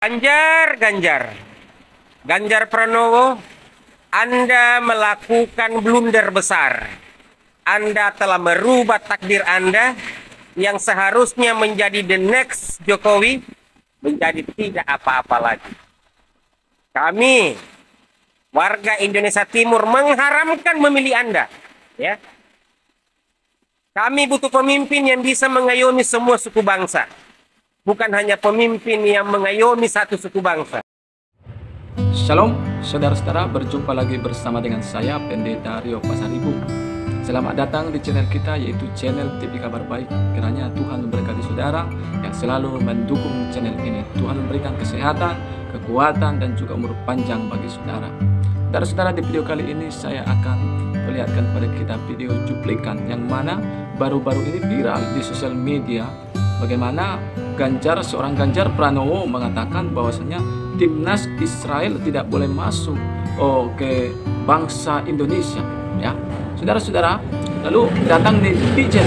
Ganjar Pranowo, Anda melakukan blunder besar. Anda telah merubah takdir Anda yang seharusnya menjadi the next Jokowi menjadi tidak apa-apa lagi. Kami, warga Indonesia Timur, mengharamkan memilih Anda. Ya. Kami butuh pemimpin yang bisa mengayomi semua suku bangsa. Bukan hanya pemimpin yang mengayomi satu suku bangsa. Shalom, saudara-saudara, berjumpa lagi bersama dengan saya, Pendeta Rio Pasaribu. Selamat datang di channel kita, yaitu channel TV Kabar Baik. Kiranya Tuhan memberkati saudara yang selalu mendukung channel ini. Tuhan memberikan kesehatan, kekuatan, dan juga umur panjang bagi saudara. Saudara-saudara, di video kali ini saya akan perlihatkan pada kita video cuplikan yang mana baru-baru ini viral di sosial media. Bagaimana seorang Ganjar Pranowo mengatakan bahwasanya timnas Israel tidak boleh masuk ke bangsa Indonesia, ya. Saudara-saudara, lalu datang netizen,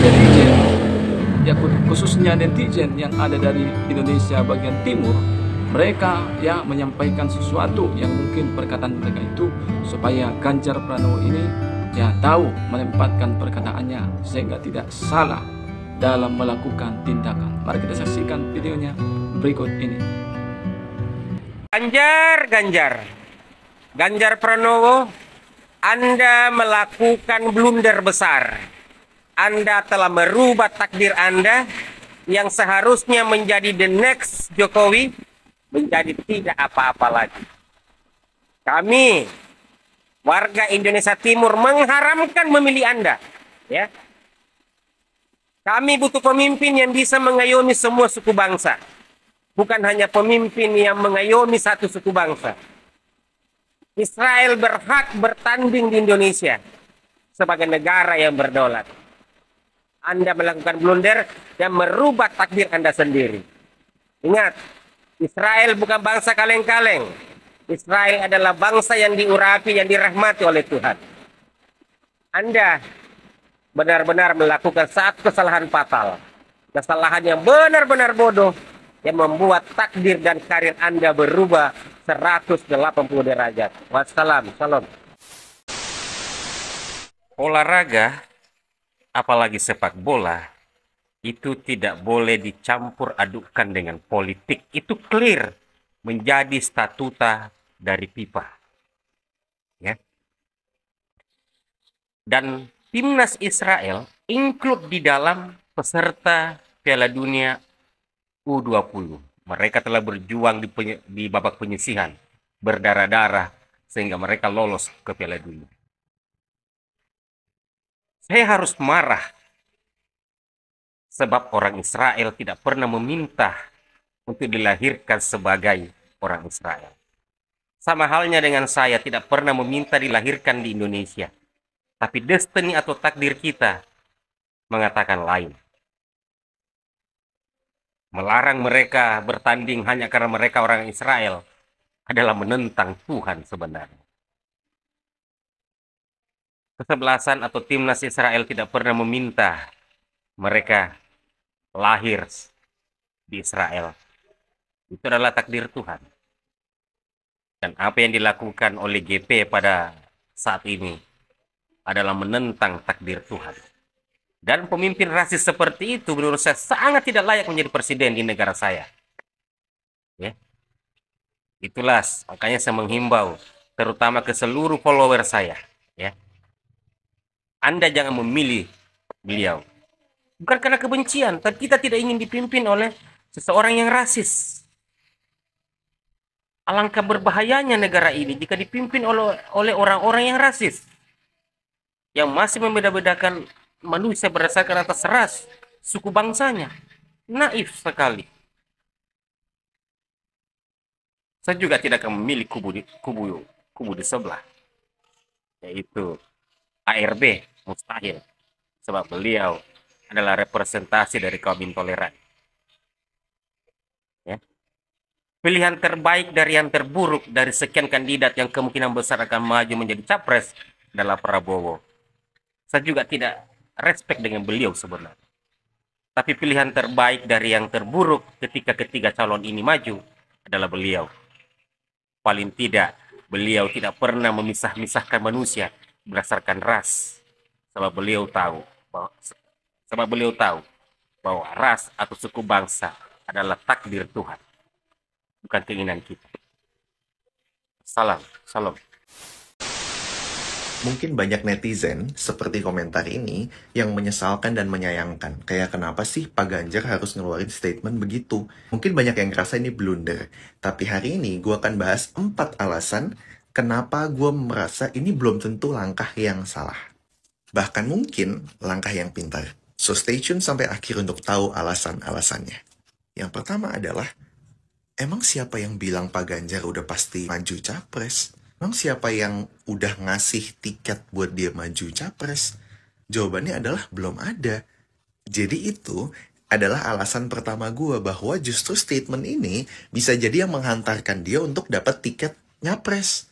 ya, khususnya netizen yang ada dari Indonesia bagian timur, mereka ya menyampaikan sesuatu yang mungkin perkataan mereka itu supaya Ganjar Pranowo ini ya tahu menempatkan perkataannya sehingga tidak salah dalam melakukan tindakan. Mari kita saksikan videonya berikut ini. Ganjar Pranowo, Anda melakukan blunder besar. Anda telah merubah takdir Anda yang seharusnya menjadi the next Jokowi menjadi tidak apa-apa lagi. Kami, warga Indonesia Timur, mengharamkan memilih Anda. Ya. Kami butuh pemimpin yang bisa mengayomi semua suku bangsa. Bukan hanya pemimpin yang mengayomi satu suku bangsa. Israel berhak bertanding di Indonesia sebagai negara yang berdaulat. Anda melakukan blunder dan merubah takdir Anda sendiri. Ingat, Israel bukan bangsa kaleng-kaleng. Israel adalah bangsa yang diurapi, yang dirahmati oleh Tuhan. Anda benar-benar melakukan satu kesalahan fatal. Kesalahan yang benar-benar bodoh yang membuat takdir dan karir Anda berubah 180 derajat. Wassalam, shalom. Olahraga, apalagi sepak bola, itu tidak boleh dicampur adukkan dengan politik. Itu clear menjadi statuta dari FIFA. Ya. Dan timnas Israel include di dalam peserta Piala Dunia U20. Mereka telah berjuang di babak penyisihan, berdarah-darah, sehingga mereka lolos ke Piala Dunia. Saya harus marah, sebab orang Israel tidak pernah meminta untuk dilahirkan sebagai orang Israel. Sama halnya dengan saya tidak pernah meminta dilahirkan di Indonesia. Tapi destiny atau takdir kita mengatakan lain. Melarang mereka bertanding hanya karena mereka orang Israel adalah menentang Tuhan sebenarnya. Kesebelasan atau timnas Israel tidak pernah meminta mereka lahir di Israel. Itu adalah takdir Tuhan. Dan apa yang dilakukan oleh GP pada saat ini adalah menentang takdir Tuhan. Dan pemimpin rasis seperti itu menurut saya sangat tidak layak menjadi presiden di negara saya. Ya. Itulah makanya saya menghimbau terutama ke seluruh follower saya. Ya. Anda jangan memilih beliau. Bukan karena kebencian, tapi kita tidak ingin dipimpin oleh seseorang yang rasis. Alangkah berbahayanya negara ini jika dipimpin oleh orang-orang yang rasis. Yang masih membeda-bedakan manusia berdasarkan atas ras, suku bangsanya. Naif sekali. Saya juga tidak akan memilih kubu di sebelah, yaitu ARB, mustahil. Sebab beliau adalah representasi dari kaum intoleran. Ya. Pilihan terbaik dari yang terburuk dari sekian kandidat yang kemungkinan besar akan maju menjadi capres adalah Prabowo. Saya juga tidak respect dengan beliau sebenarnya. Tapi pilihan terbaik dari yang terburuk ketika ketiga calon ini maju adalah beliau. Paling tidak, beliau tidak pernah memisah-misahkan manusia berdasarkan ras. Sebab beliau tahu bahwa ras atau suku bangsa adalah takdir Tuhan, bukan keinginan kita. Salam. Mungkin banyak netizen seperti komentar ini yang menyesalkan dan menyayangkan. Kayak kenapa sih Pak Ganjar harus ngeluarin statement begitu? Mungkin banyak yang ngerasa ini blunder. Tapi hari ini gue akan bahas 4 alasan kenapa gue merasa ini belum tentu langkah yang salah. Bahkan mungkin langkah yang pintar. So stay tune sampai akhir untuk tahu alasan-alasannya. Yang pertama adalah, emang siapa yang bilang Pak Ganjar udah pasti maju capres? Emang siapa yang udah ngasih tiket buat dia maju capres? Jawabannya adalah belum ada. Jadi itu adalah alasan pertama gue bahwa justru statement ini bisa jadi yang menghantarkan dia untuk dapat tiket nyapres.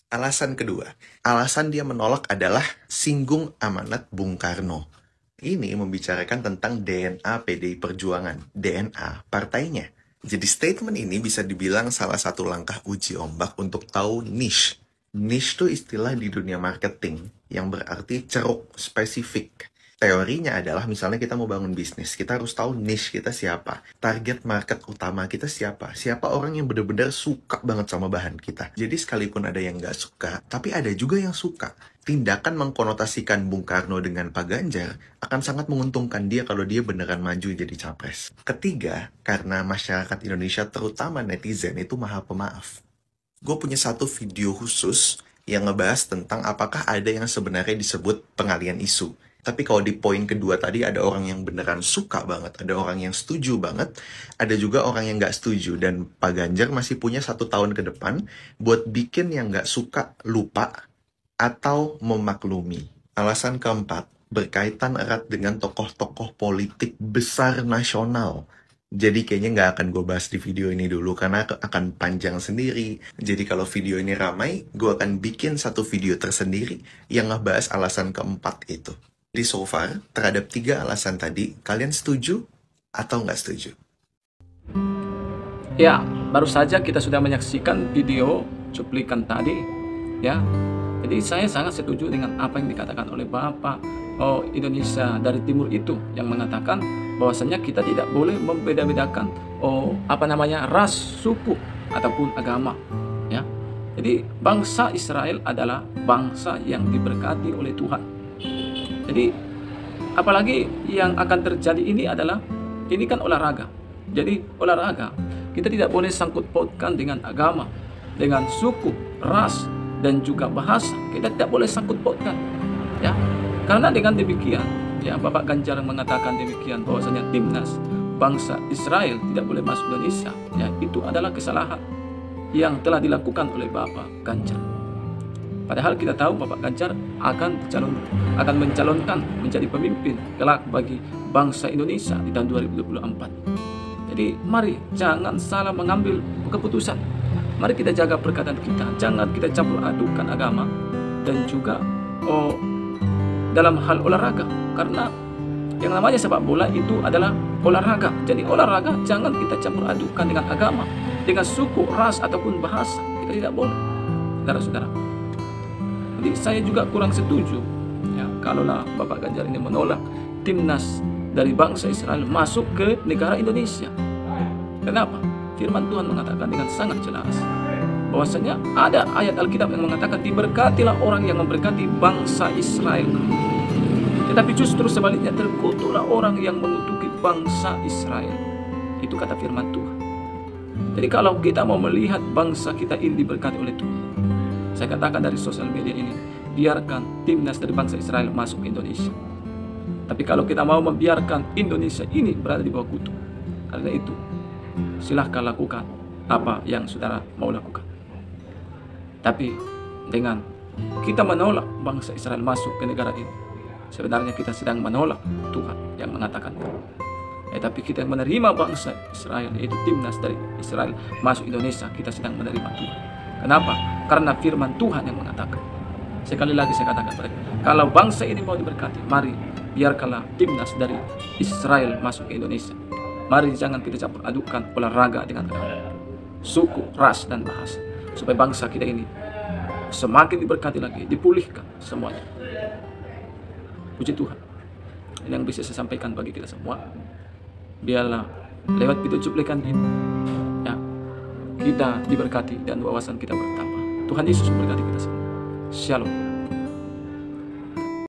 Alasan kedua, alasan dia menolak adalah singgung amanat Bung Karno. Ini membicarakan tentang DNA PDI Perjuangan, DNA partainya. Jadi statement ini bisa dibilang salah satu langkah uji ombak untuk tahu niche. Niche itu istilah di dunia marketing yang berarti ceruk, spesifik. Teorinya adalah misalnya kita mau bangun bisnis, kita harus tahu niche kita siapa. Target market utama kita siapa. Siapa orang yang benar-benar suka banget sama bahan kita. Jadi sekalipun ada yang nggak suka, tapi ada juga yang suka. Tindakan mengkonotasikan Bung Karno dengan Pak Ganjar akan sangat menguntungkan dia kalau dia beneran maju jadi capres. Ketiga, karena masyarakat Indonesia terutama netizen itu maha pemaaf. Gue punya satu video khusus yang ngebahas tentang apakah ada yang sebenarnya disebut pengalian isu. Tapi kalau di poin kedua tadi ada orang yang beneran suka banget, ada orang yang setuju banget, ada juga orang yang nggak setuju. Dan Pak Ganjar masih punya 1 tahun ke depan buat bikin yang nggak suka lupa atau memaklumi. Alasan keempat, berkaitan erat dengan tokoh-tokoh politik besar nasional. Jadi kayaknya nggak akan gue bahas di video ini dulu karena akan panjang sendiri. Jadi kalau video ini ramai, gue akan bikin satu video tersendiri yang ngebahas alasan keempat itu. Jadi so far, terhadap 3 alasan tadi, kalian setuju atau nggak setuju? Ya, baru saja kita sudah menyaksikan video cuplikan tadi, ya. Jadi saya sangat setuju dengan apa yang dikatakan oleh Bapak Indonesia dari Timur itu yang mengatakan bahwasanya kita tidak boleh membeda-bedakan ras, suku ataupun agama, ya. Jadi bangsa Israel adalah bangsa yang diberkati oleh Tuhan. Jadi apalagi yang akan terjadi ini kan olahraga. Jadi olahraga kita tidak boleh sangkut pautkan dengan agama, dengan suku, ras, dan juga bahasa. Kita tidak boleh sangkut pautkan, ya. Karena dengan demikian, ya, Bapak Ganjar mengatakan demikian bahwasanya timnas bangsa Israel tidak boleh masuk Indonesia. Ya, itu adalah kesalahan yang telah dilakukan oleh Bapak Ganjar. Padahal kita tahu Bapak Ganjar akan mencalonkan menjadi pemimpin kelak bagi bangsa Indonesia di tahun 2024. Jadi mari jangan salah mengambil keputusan. Mari kita jaga perkataan kita. Jangan kita campur adukan agama dan juga dalam hal olahraga. Karena yang namanya sepak bola itu adalah olahraga. Jadi olahraga jangan kita campur adukan dengan agama, dengan suku, ras ataupun bahasa. Kita tidak boleh, saudara-saudara. Jadi saya juga kurang setuju, ya, kalaulah Bapak Ganjar ini menolak timnas dari bangsa Israel masuk ke negara Indonesia. Kenapa? Firman Tuhan mengatakan dengan sangat jelas bahwasanya ada ayat Alkitab yang mengatakan diberkatilah orang yang memberkati bangsa Israel. Tetapi justru sebaliknya terkutuklah orang yang mengutuki bangsa Israel. Itu kata firman Tuhan. Jadi kalau kita mau melihat bangsa kita ini diberkati oleh Tuhan, saya katakan dari sosial media ini, biarkan timnas dari bangsa Israel masuk ke Indonesia. Tapi kalau kita mau membiarkan Indonesia ini berada di bawah kutuk, karena itu silahkan lakukan apa yang saudara mau lakukan. Tapi dengan kita menolak bangsa Israel masuk ke negara ini, sebenarnya kita sedang menolak Tuhan yang mengatakan itu. Tapi kita menerima bangsa Israel, yaitu timnas dari Israel masuk Indonesia, kita sedang menerima Tuhan. Kenapa? Karena firman Tuhan yang mengatakan. Sekali lagi saya katakan mereka, kalau bangsa ini mau diberkati, mari biarkanlah timnas dari Israel masuk ke Indonesia. Mari jangan kita campur adukan olahraga dengan agama. suku, ras, dan bahasa. Supaya bangsa kita ini semakin diberkati lagi, dipulihkan semuanya. Puji Tuhan. Ini yang bisa saya sampaikan bagi kita semua. Biarlah lewat video cuplikan ini, ya, kita diberkati dan wawasan kita bertambah. Tuhan Yesus memberkati kita semua. Shalom.